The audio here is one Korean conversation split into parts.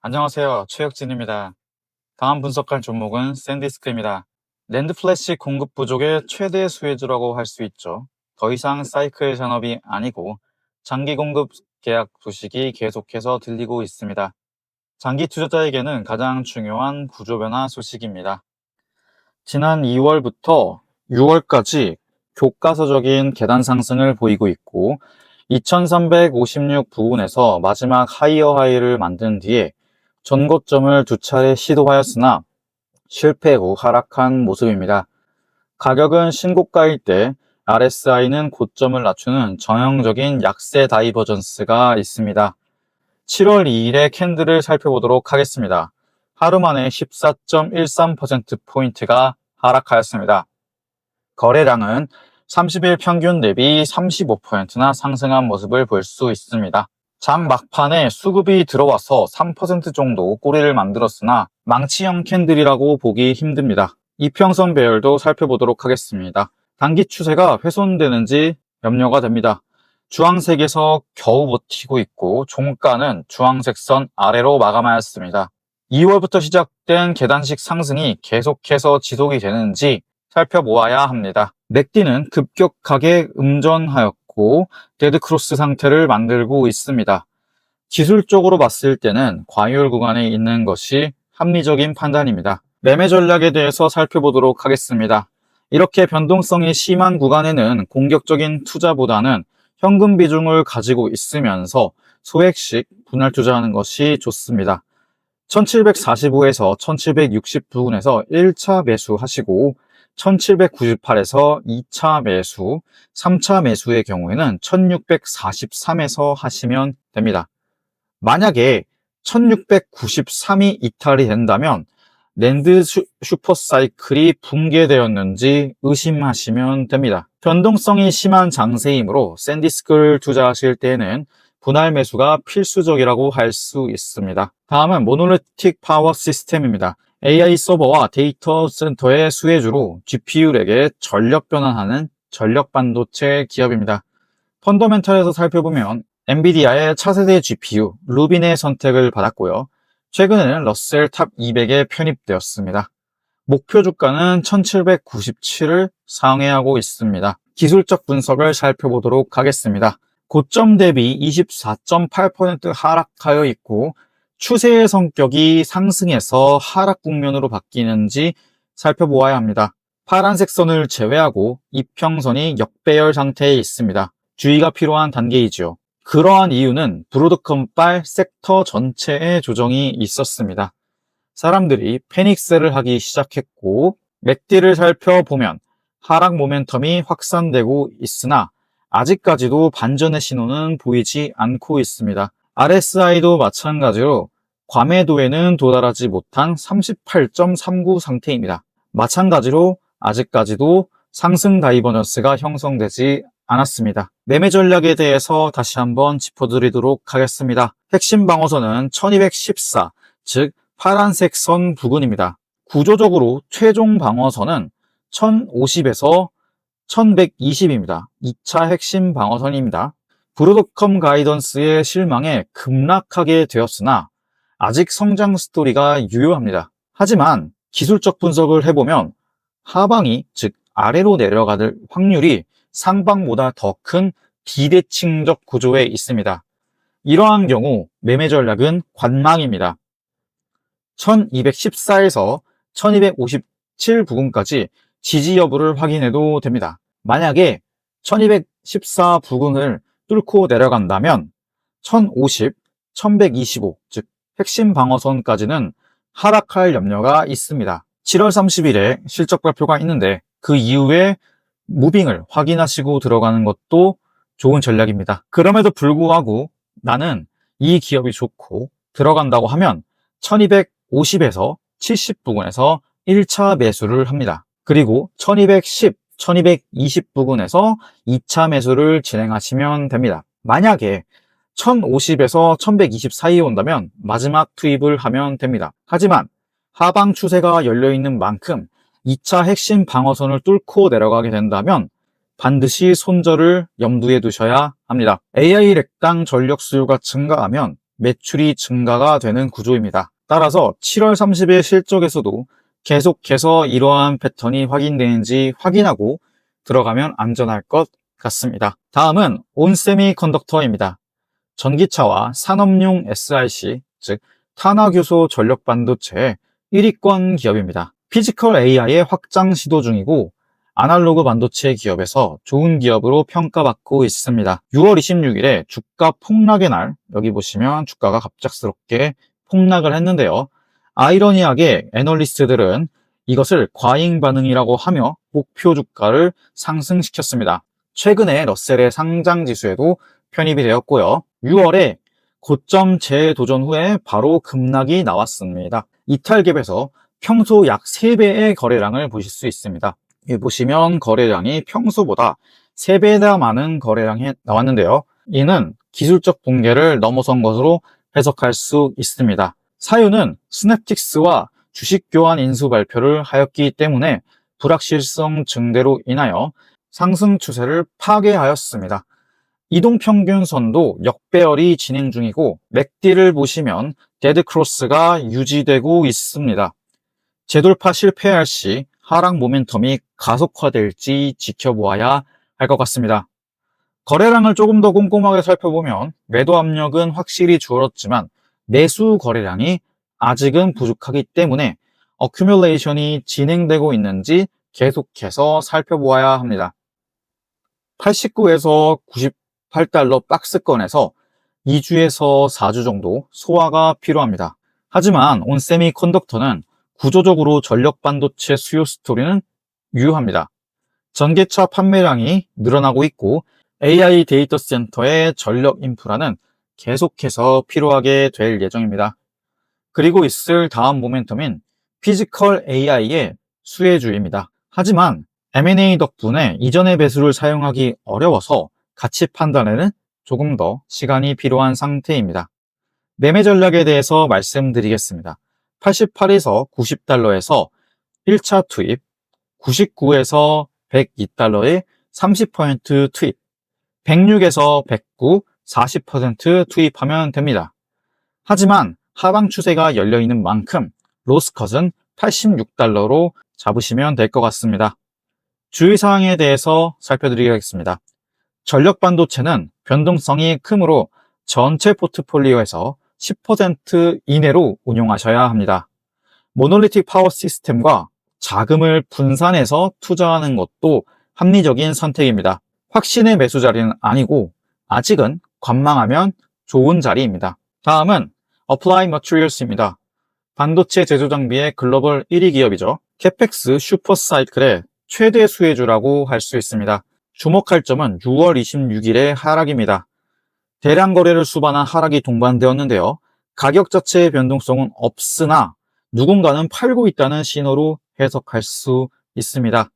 안녕하세요. 최혁진입니다. 다음 분석할 종목은 샌디스크입니다. 낸드 플래시 공급 부족의 최대 수혜주라고 할 수 있죠. 더 이상 사이클 산업이 아니고 장기 공급 계약 소식이 계속해서 들리고 있습니다. 장기 투자자에게는 가장 중요한 구조 변화 소식입니다. 지난 2월부터 6월까지 교과서적인 계단 상승을 보이고 있고 2356 부근에서 마지막 하이어 하이를 만든 뒤에 전고점을 두 차례 시도하였으나 실패 후 하락한 모습입니다. 가격은 신고가일 때 RSI는 고점을 낮추는 전형적인 약세 다이버전스가 있습니다. 7월 2일의 캔들을 살펴보도록 하겠습니다. 하루 만에 14.13%포인트가 하락하였습니다. 거래량은 30일 평균 대비 35%나 상승한 모습을 볼 수 있습니다. 장 막판에 수급이 들어와서 3% 정도 꼬리를 만들었으나 망치형 캔들이라고 보기 힘듭니다. 이평선 배열도 살펴보도록 하겠습니다. 단기 추세가 훼손되는지 염려가 됩니다. 주황색에서 겨우 버티고 있고 종가는 주황색 선 아래로 마감하였습니다. 2월부터 시작된 계단식 상승이 계속해서 지속이 되는지 살펴보아야 합니다. 맥디는 급격하게 음전하였고 데드크로스 상태를 만들고 있습니다. 기술적으로 봤을 때는 과열 구간에 있는 것이 합리적인 판단입니다. 매매 전략에 대해서 살펴보도록 하겠습니다. 이렇게 변동성이 심한 구간에는 공격적인 투자보다는 현금 비중을 가지고 있으면서 소액씩 분할 투자하는 것이 좋습니다. 1745에서 1760 부근에서 1차 매수하시고 1798에서 2차 매수, 3차 매수의 경우에는 1643에서 하시면 됩니다. 만약에 1693이 이탈이 된다면 낸드 슈퍼사이클이 붕괴되었는지 의심하시면 됩니다. 변동성이 심한 장세이므로 샌디스크를 투자하실 때에는 분할 매수가 필수적이라고 할 수 있습니다. 다음은 모노리틱 파워 시스템입니다. AI 서버와 데이터 센터의 수혜주로 GPU에게 전력 변환하는 전력 반도체 기업입니다. 펀더멘탈에서 살펴보면 엔비디아의 차세대 GPU 루빈의 선택을 받았고요. 최근에는 러셀 탑 200에 편입되었습니다. 목표 주가는 1797을 상회하고 있습니다. 기술적 분석을 살펴보도록 하겠습니다. 고점 대비 24.8% 하락하여 있고 추세의 성격이 상승에서 하락 국면으로 바뀌는지 살펴보아야 합니다. 파란색 선을 제외하고 이평선이 역배열 상태에 있습니다. 주의가 필요한 단계이죠. 그러한 이유는 브로드컴발 섹터 전체의 조정이 있었습니다. 사람들이 패닉셀을 하기 시작했고 맥디를 살펴보면 하락 모멘텀이 확산되고 있으나 아직까지도 반전의 신호는 보이지 않고 있습니다. RSI도 마찬가지로 과매도에는 도달하지 못한 38.39 상태입니다. 마찬가지로 아직까지도 상승 다이버전스가 형성되지 않았습니다. 매매 전략에 대해서 다시 한번 짚어드리도록 하겠습니다. 핵심 방어선은 1214, 즉 파란색 선 부근입니다. 구조적으로 최종 방어선은 1050에서 1120입니다. 2차 핵심 방어선입니다. 브로드컴 가이던스의 실망에 급락하게 되었으나 아직 성장 스토리가 유효합니다. 하지만 기술적 분석을 해보면 하방이, 즉 아래로 내려갈 확률이 상방보다 더 큰 비대칭적 구조에 있습니다. 이러한 경우 매매 전략은 관망입니다. 1214에서 1257 부근까지 지지 여부를 확인해도 됩니다. 만약에 1214 부근을 뚫고 내려간다면 1050, 1125, 즉 핵심 방어선까지는 하락할 염려가 있습니다. 7월 30일에 실적 발표가 있는데 그 이후에 무빙을 확인하시고 들어가는 것도 좋은 전략입니다. 그럼에도 불구하고 나는 이 기업이 좋고 들어간다고 하면 1250에서 70 부근에서 1차 매수를 합니다. 그리고 1210, 1220 부근에서 2차 매수를 진행하시면 됩니다. 만약에 1050에서 1120 사이에 온다면 마지막 투입을 하면 됩니다. 하지만 하방 추세가 열려있는 만큼 2차 핵심 방어선을 뚫고 내려가게 된다면 반드시 손절을 염두에 두셔야 합니다. AI 렉당 전력 수요가 증가하면 매출이 증가가 되는 구조입니다. 따라서 7월 30일 실적에서도 계속해서 이러한 패턴이 확인되는지 확인하고 들어가면 안전할 것 같습니다. 다음은 온세미컨덕터입니다. 전기차와 산업용 SiC, 즉 탄화교소 전력 반도체의 1위권 기업입니다. 피지컬 AI의 확장 시도 중이고 아날로그 반도체 기업에서 좋은 기업으로 평가받고 있습니다. 6월 26일에 주가 폭락의 날, 여기 보시면 주가가 갑작스럽게 폭락을 했는데요. 아이러니하게 애널리스트들은 이것을 과잉 반응이라고 하며 목표 주가를 상승시켰습니다. 최근에 러셀의 상장 지수에도 편입이 되었고요. 6월에 고점 재도전 후에 바로 급락이 나왔습니다. 이탈갭에서 평소 약 3배의 거래량을 보실 수 있습니다. 여기 보시면 거래량이 평소보다 3배나 많은 거래량이 나왔는데요. 이는 기술적 붕괴를 넘어선 것으로 해석할 수 있습니다. 사유는 스냅틱스와 주식 교환 인수 발표를 하였기 때문에 불확실성 증대로 인하여 상승 추세를 파괴하였습니다. 이동평균선도 역배열이 진행 중이고 맥디를 보시면 데드크로스가 유지되고 있습니다. 재돌파 실패할 시 하락 모멘텀이 가속화될지 지켜보아야 할 것 같습니다. 거래량을 조금 더 꼼꼼하게 살펴보면 매도 압력은 확실히 줄었지만 매수 거래량이 아직은 부족하기 때문에 어큐뮬레이션이 진행되고 있는지 계속해서 살펴보아야 합니다. 89에서 98달러 박스권에서 2주에서 4주 정도 소화가 필요합니다. 하지만 온세미컨덕터는 구조적으로 전력 반도체 수요 스토리는 유효합니다. 전기차 판매량이 늘어나고 있고 AI 데이터 센터의 전력 인프라는 계속해서 필요하게 될 예정입니다. 그리고 있을 다음 모멘텀인 피지컬 AI의 수혜주입니다. 하지만 M&A 덕분에 이전의 배수를 사용하기 어려워서 가치 판단에는 조금 더 시간이 필요한 상태입니다. 매매 전략에 대해서 말씀드리겠습니다. 88에서 90달러에서 1차 투입, 99에서 102달러에 30% 투입, 106에서 109, 40% 투입하면 됩니다. 하지만 하방 추세가 열려있는 만큼 로스컷은 86달러로 잡으시면 될 것 같습니다. 주의사항에 대해서 살펴드리겠습니다. 전력 반도체는 변동성이 크므로 전체 포트폴리오에서 10% 이내로 운용하셔야 합니다. 모놀리틱 파워 시스템과 자금을 분산해서 투자하는 것도 합리적인 선택입니다. 확신의 매수 자리는 아니고 아직은 관망하면 좋은 자리입니다. 다음은 Applied Materials입니다. 반도체 제조 장비의 글로벌 1위 기업이죠. 캐펙스 슈퍼사이클의 최대 수혜주라고 할 수 있습니다. 주목할 점은 6월 26일의 하락입니다. 대량 거래를 수반한 하락이 동반되었는데요. 가격 자체의 변동성은 없으나 누군가는 팔고 있다는 신호로 해석할 수 있습니다.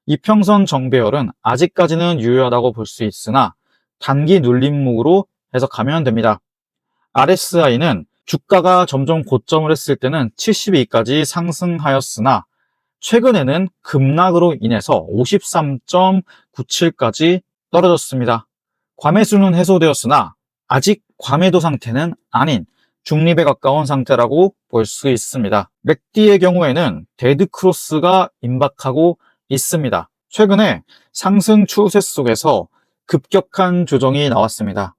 이평선 정배열은 아직까지는 유효하다고 볼 수 있으나 단기 눌림목으로 해석하면 됩니다. RSI는 주가가 점점 고점을 했을 때는 72까지 상승하였으나 최근에는 급락으로 인해서 53.97까지 떨어졌습니다. 과매수는 해소되었으나 아직 과매도 상태는 아닌 중립에 가까운 상태라고 볼 수 있습니다. 맥디의 경우에는 데드크로스가 임박하고 있습니다. 최근에 상승 추세 속에서 급격한 조정이 나왔습니다.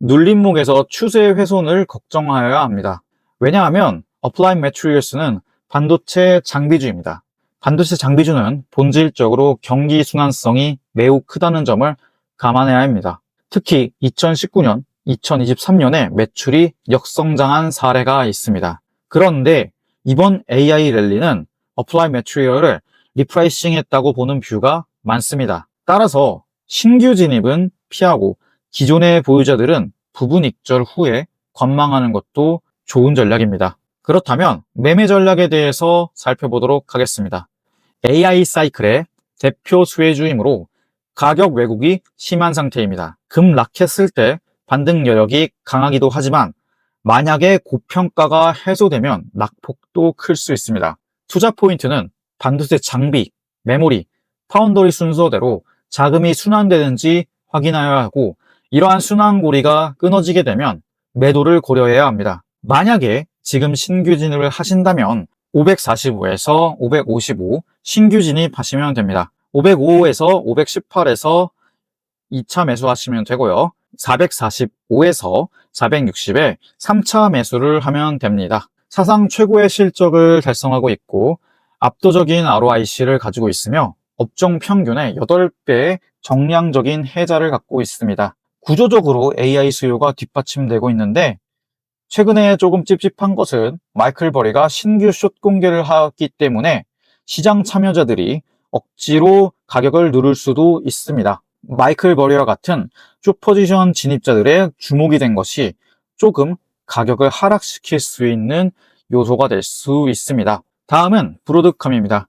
눌림목에서 추세 훼손을 걱정하여야 합니다. 왜냐하면 Applied Materials는 반도체 장비주입니다. 반도체 장비주는 본질적으로 경기 순환성이 매우 크다는 점을 감안해야 합니다. 특히 2019년, 2023년에 매출이 역성장한 사례가 있습니다. 그런데 이번 AI 랠리는 Applied Material을 리프라이싱했다고 보는 뷰가 많습니다. 따라서 신규 진입은 피하고 기존의 보유자들은 부분 익절 후에 관망하는 것도 좋은 전략입니다. 그렇다면 매매 전략에 대해서 살펴보도록 하겠습니다. AI 사이클의 대표 수혜주이므로 가격 왜곡이 심한 상태입니다. 급락했을 때 반등 여력이 강하기도 하지만 만약에 고평가가 해소되면 낙폭도 클 수 있습니다. 투자 포인트는 반도체 장비, 메모리, 파운더리 순서대로 자금이 순환되는지 확인하여야 하고 이러한 순환고리가 끊어지게 되면 매도를 고려해야 합니다. 만약에 지금 신규 진입을 하신다면 545에서 555 신규 진입하시면 됩니다. 505에서 518에서 2차 매수하시면 되고요. 445에서 460에 3차 매수를 하면 됩니다. 사상 최고의 실적을 달성하고 있고 압도적인 ROIC를 가지고 있으며 업종 평균의 8배의 정량적인 해자를 갖고 있습니다. 구조적으로 AI 수요가 뒷받침되고 있는데 최근에 조금 찝찝한 것은 마이클 버리가 신규 숏 공개를 하기 때문에 시장 참여자들이 억지로 가격을 누를 수도 있습니다. 마이클 버리와 같은 숏 포지션 진입자들의 주목이 된 것이 조금 가격을 하락시킬 수 있는 요소가 될 수 있습니다. 다음은 브로드컴입니다.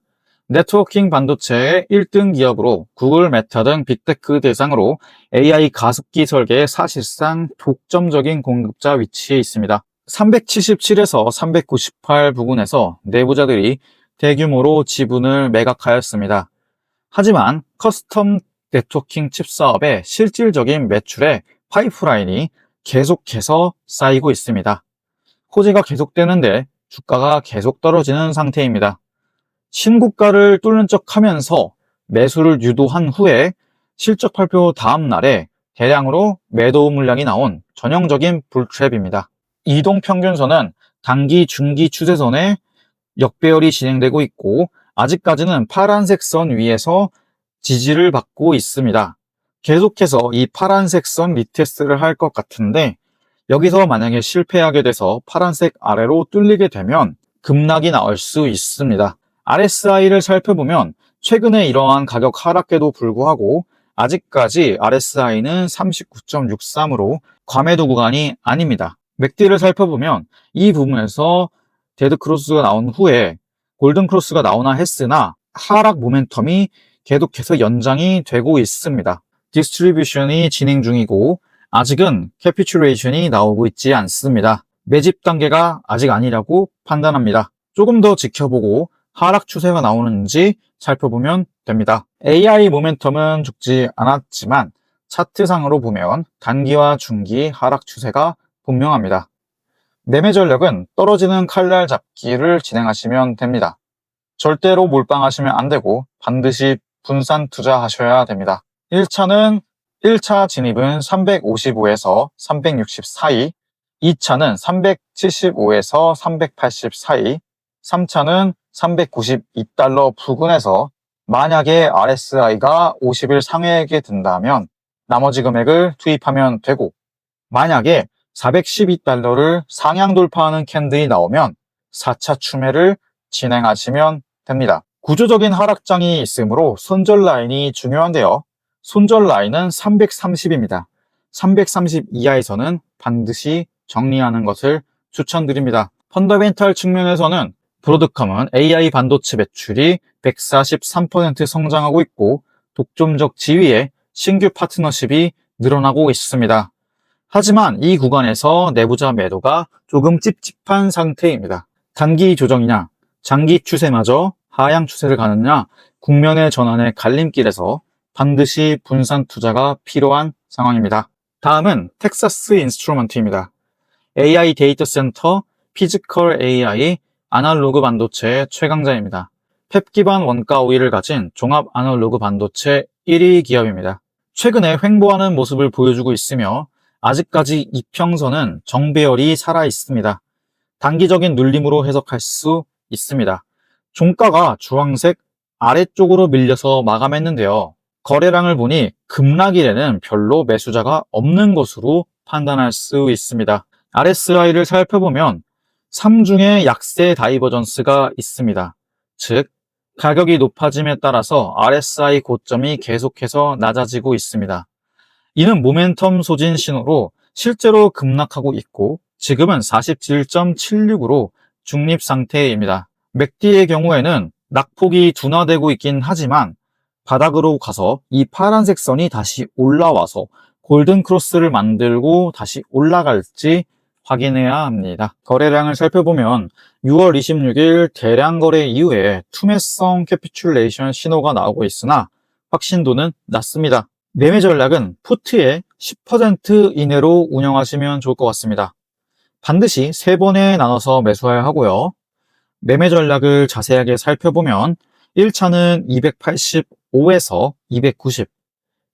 네트워킹 반도체의 1등 기업으로 구글, 메타 등 빅테크 대상으로 AI 가습기 설계의 사실상 독점적인 공급자 위치에 있습니다. 377에서 398 부근에서 내부자들이 대규모로 지분을 매각하였습니다. 하지만 커스텀 네트워킹 칩 사업의 실질적인 매출의 파이프라인이 계속해서 쌓이고 있습니다. 호재가 계속되는데 주가가 계속 떨어지는 상태입니다. 신고가를 뚫는 척 하면서 매수를 유도한 후에 실적 발표 다음 날에 대량으로 매도 물량이 나온 전형적인 불트랩입니다. 이동평균선은 단기, 중기 추세선에 역배열이 진행되고 있고 아직까지는 파란색 선 위에서 지지를 받고 있습니다. 계속해서 이 파란색 선 리테스트를 할 것 같은데 여기서 만약에 실패하게 돼서 파란색 아래로 뚫리게 되면 급락이 나올 수 있습니다. RSI를 살펴보면 최근에 이러한 가격 하락에도 불구하고 아직까지 RSI는 39.63으로 과매도 구간이 아닙니다. 맥디를 살펴보면 이 부분에서 데드크로스가 나온 후에 골든크로스가 나오나 했으나 하락 모멘텀이 계속해서 연장이 되고 있습니다. 디스트리뷰션이 진행 중이고 아직은 캐피츄레이션이 나오고 있지 않습니다. 매집 단계가 아직 아니라고 판단합니다. 조금 더 지켜보고 하락 추세가 나오는지 살펴보면 됩니다. AI 모멘텀은 죽지 않았지만 차트상으로 보면 단기와 중기 하락 추세가 분명합니다. 매매 전략은 떨어지는 칼날 잡기를 진행하시면 됩니다. 절대로 몰빵하시면 안 되고 반드시 분산 투자하셔야 됩니다. 1차 진입은 355에서 360 사이, 2차는 375에서 380 사이, 3차는 392달러 부근에서 만약에 RSI가 50일 상회하게 된다면 나머지 금액을 투입하면 되고 만약에 412달러를 상향 돌파하는 캔들이 나오면 4차 추매를 진행하시면 됩니다. 구조적인 하락장이 있으므로 손절 라인이 중요한데요. 손절 라인은 330입니다. 330 이하에서는 반드시 정리하는 것을 추천드립니다. 펀더멘탈 측면에서는 브로드컴은 AI 반도체 매출이 143% 성장하고 있고 독점적 지위에 신규 파트너십이 늘어나고 있습니다. 하지만 이 구간에서 내부자 매도가 조금 찝찝한 상태입니다. 단기 조정이냐 장기 추세마저 하향 추세를 가느냐 국면의 전환의 갈림길에서 반드시 분산 투자가 필요한 상황입니다. 다음은 텍사스 인스트루먼트입니다. AI 데이터 센터, 피지컬 AI, 아날로그 반도체의 최강자입니다. 펩 기반 원가 우위를 가진 종합 아날로그 반도체 1위 기업입니다. 최근에 횡보하는 모습을 보여주고 있으며 아직까지 이평선은 정배열이 살아 있습니다. 단기적인 눌림으로 해석할 수 있습니다. 종가가 주황색 아래쪽으로 밀려서 마감했는데요. 거래량을 보니 급락일에는 별로 매수자가 없는 것으로 판단할 수 있습니다. RSI를 살펴보면 3중에 약세 다이버전스가 있습니다. 즉, 가격이 높아짐에 따라서 RSI 고점이 계속해서 낮아지고 있습니다. 이는 모멘텀 소진 신호로 실제로 급락하고 있고 지금은 47.76으로 중립 상태입니다. 맥디의 경우에는 낙폭이 둔화되고 있긴 하지만 바닥으로 가서 이 파란색 선이 다시 올라와서 골든 크로스를 만들고 다시 올라갈지 확인해야 합니다. 거래량을 살펴보면 6월 26일 대량 거래 이후에 투매성 캐피출레이션 신호가 나오고 있으나 확신도는 낮습니다. 매매 전략은 푸트에 10% 이내로 운영하시면 좋을 것 같습니다. 반드시 3번에 나눠서 매수해야 하고요. 매매 전략을 자세하게 살펴보면 1차는 285에서 290,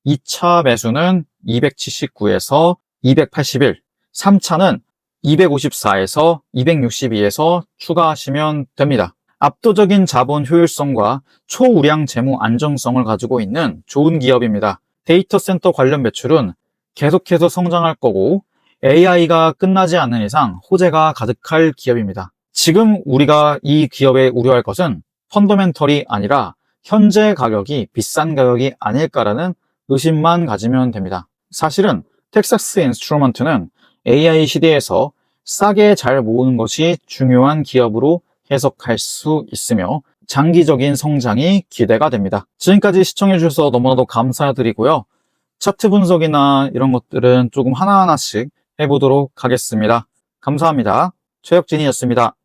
2차 매수는 279에서 281, 3차는 254에서 262에서 추가하시면 됩니다. 압도적인 자본 효율성과 초우량 재무 안정성을 가지고 있는 좋은 기업입니다. 데이터 센터 관련 매출은 계속해서 성장할 거고 AI가 끝나지 않는 이상 호재가 가득할 기업입니다. 지금 우리가 이 기업에 우려할 것은 펀더멘털이 아니라 현재 가격이 비싼 가격이 아닐까라는 의심만 가지면 됩니다. 사실은 텍사스 인스트루먼트는 AI 시대에서 싸게 잘 모으는 것이 중요한 기업으로 해석할 수 있으며 장기적인 성장이 기대가 됩니다. 지금까지 시청해 주셔서 너무나도 감사드리고요. 차트 분석이나 이런 것들은 조금 하나하나씩 해보도록 하겠습니다. 감사합니다. 최혁진이었습니다.